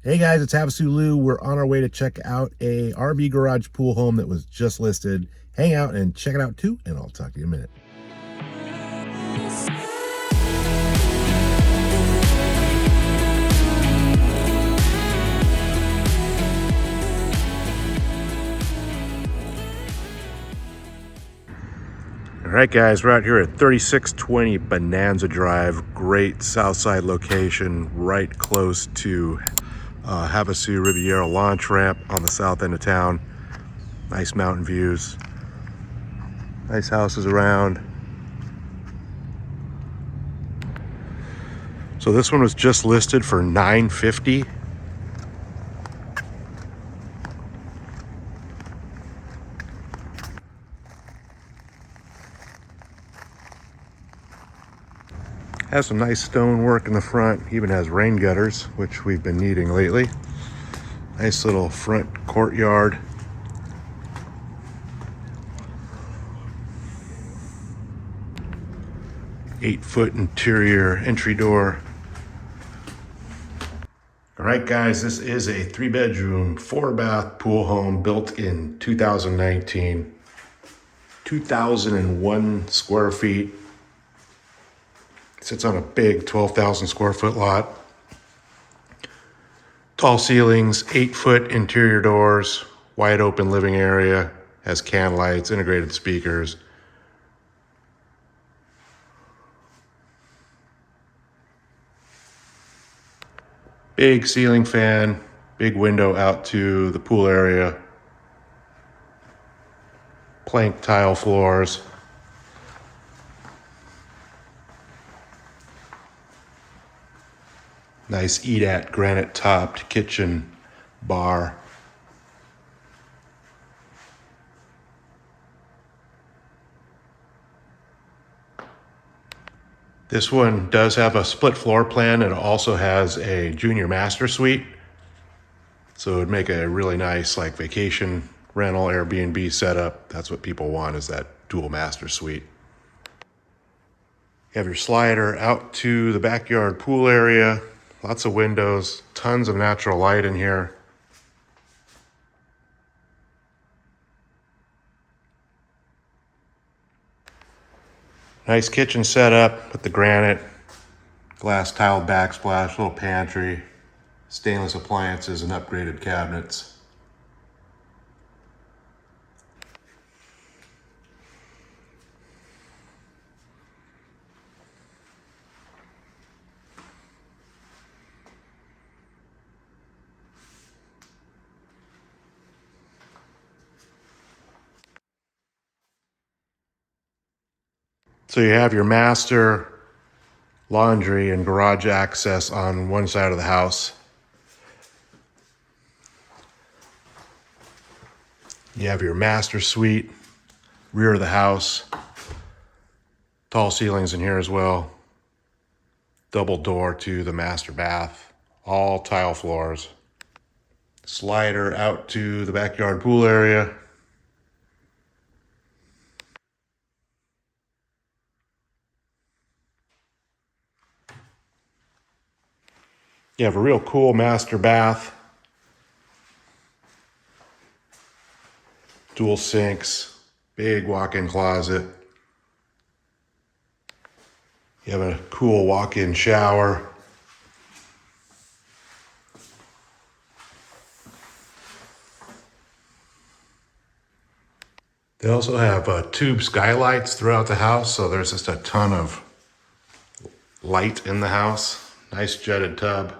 Hey guys, it's HavasuLew. We're on our way to check out a RV garage pool home that was just listed. Hang out and check it out too, and I'll talk to you in a minute. All right, guys, we're out here at 3620 Bonanza Drive. Great south side location, right close to Havasu Riviera launch ramp on the south end of town. Nice mountain views. Nice houses around. So this one was just listed for $950. Has some nice stone work in the front, even has rain gutters, which we've been needing lately. Nice little front courtyard. Eight-foot interior entry door. All right, guys, this is a 3-bedroom, 4-bath pool home built in 2019. 2,001 square feet. Sits on a big 12,000 square foot lot. Tall ceilings, 8-foot interior doors, wide open living area, has can lights, integrated speakers. Big ceiling fan, big window out to the pool area. Plank tile floors. Nice eat-at granite topped kitchen bar. This one does have a split floor plan. It also has a junior master suite. So it would make a really nice like vacation rental Airbnb setup. That's what people want, is that dual master suite. You have your slider out to the backyard pool area. Lots of windows, tons of natural light in here. Nice kitchen setup with the granite, glass tiled backsplash, little pantry, stainless appliances and upgraded cabinets. So you have your master, laundry, and garage access on one side of the house. You have your master suite, rear of the house. Tall ceilings in here as well. Double door to the master bath. All tile floors. Slider out to the backyard pool area. You have a real cool master bath. Dual sinks, big walk-in closet. You have a cool walk-in shower. They also have tube skylights throughout the house, so there's just a ton of light in the house. Nice jetted tub.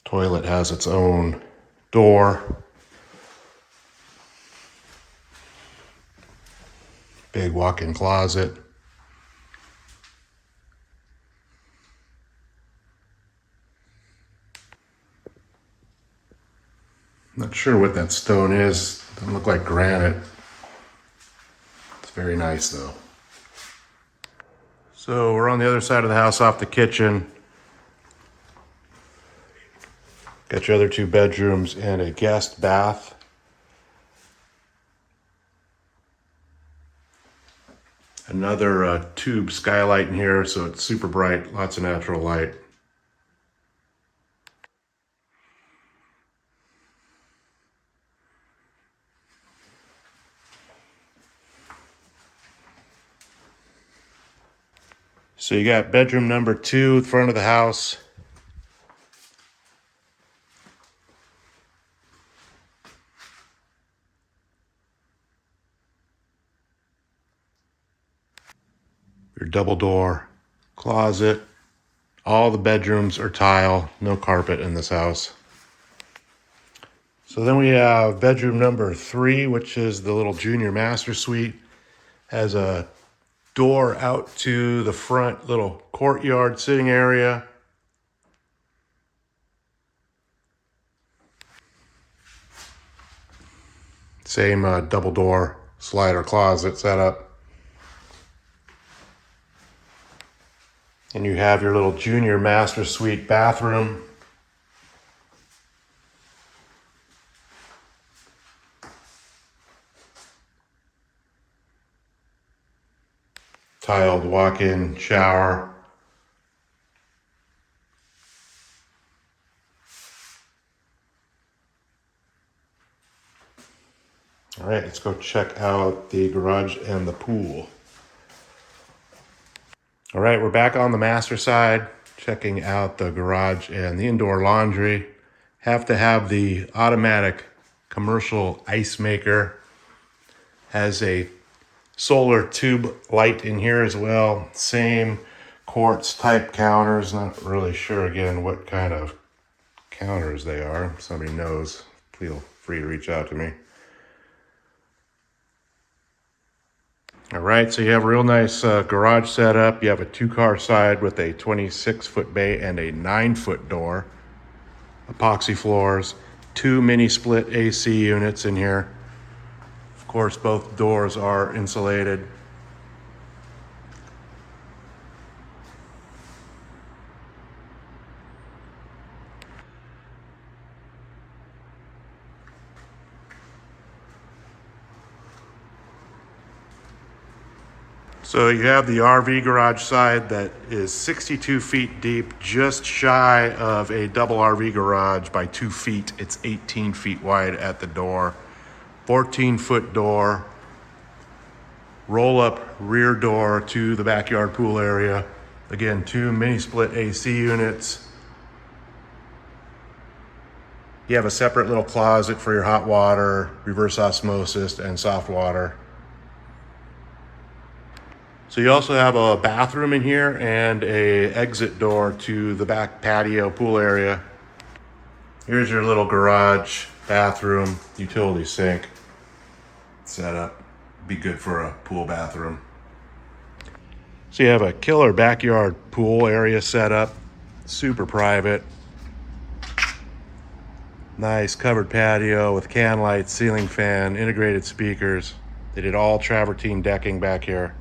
Toilet has its own door. Big walk-in closet. Not sure what that stone is. Doesn't look like granite. It's very nice though. So we're on the other side of the house off the kitchen. Got your other 2 bedrooms and a guest bath. Another tube skylight in here, so it's super bright, lots of natural light. So you got bedroom number 2, front of the house. Your double door closet. All the bedrooms are tile, no carpet in this house. So then we have bedroom number 3, which is the little junior master suite. Has a door out to the front little courtyard sitting area. Same double door slider closet setup. And you have your little junior master suite bathroom. Tiled walk-in shower. All right, let's go check out the garage and the pool. All right, we're back on the master side, checking out the garage and the indoor laundry. Have to have the automatic commercial ice maker. Has a solar tube light in here as well. Same quartz type counters. Not really sure again what kind of counters they are. If somebody knows, feel free to reach out to me. All right, so you have a real nice garage setup. You have a 2-car side with a 26-foot bay and a 9-foot door. Epoxy floors, 2 mini split AC units in here. Of course, both doors are insulated. So you have the RV garage side that is 62 feet deep, just shy of a double RV garage by 2 feet. It's 18 feet wide at the door. 14-foot door, roll-up rear door to the backyard pool area. Again, 2 mini split AC units. You have a separate little closet for your hot water, reverse osmosis, and soft water. So you also have a bathroom in here and a exit door to the back patio pool area. Here's your little garage, bathroom, utility sink setup. Be good for a pool bathroom. So you have a killer backyard pool area set up, super private. Nice covered patio with can lights, ceiling fan, integrated speakers. They did all travertine decking back here.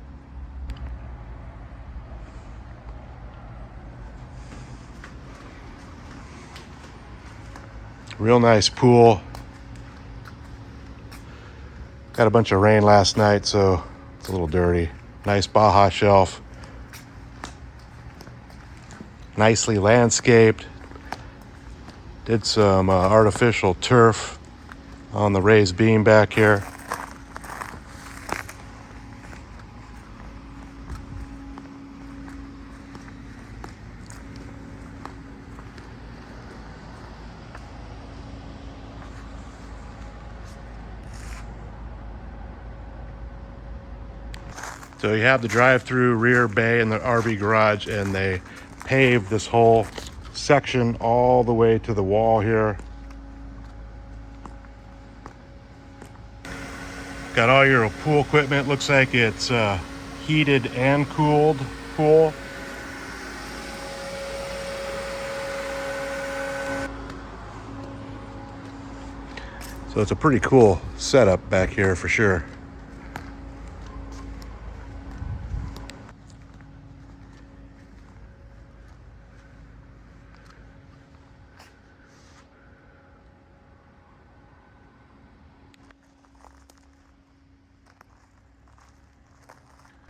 Real nice pool. Got a bunch of rain last night, so it's a little dirty. Nice Baja shelf. Nicely landscaped. Did some artificial turf on the raised beam back here. So you have the drive-through rear bay in the RV garage, and they paved this whole section all the way to the wall here. Got all your pool equipment. Looks like it's heated and cooled pool. So it's a pretty cool setup back here for sure.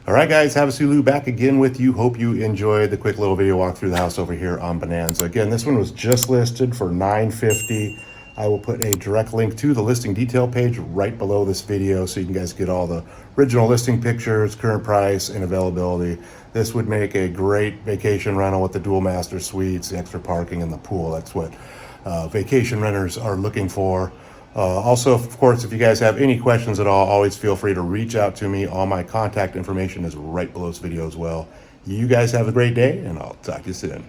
All right, guys, HavasuLew back again with you. Hope you enjoyed the quick little video walk through the house over here on Bonanza. Again, this one was just listed for $950. I will put a direct link to the listing detail page right below this video so you can guys get all the original listing pictures, current price, and availability. This would make a great vacation rental with the dual master suites, the extra parking, and the pool. That's what vacation renters are looking for. Also, of course, if you guys have any questions at all, always feel free to reach out to me. All my contact information is right below this video as well. You guys have a great day, and I'll talk to you soon.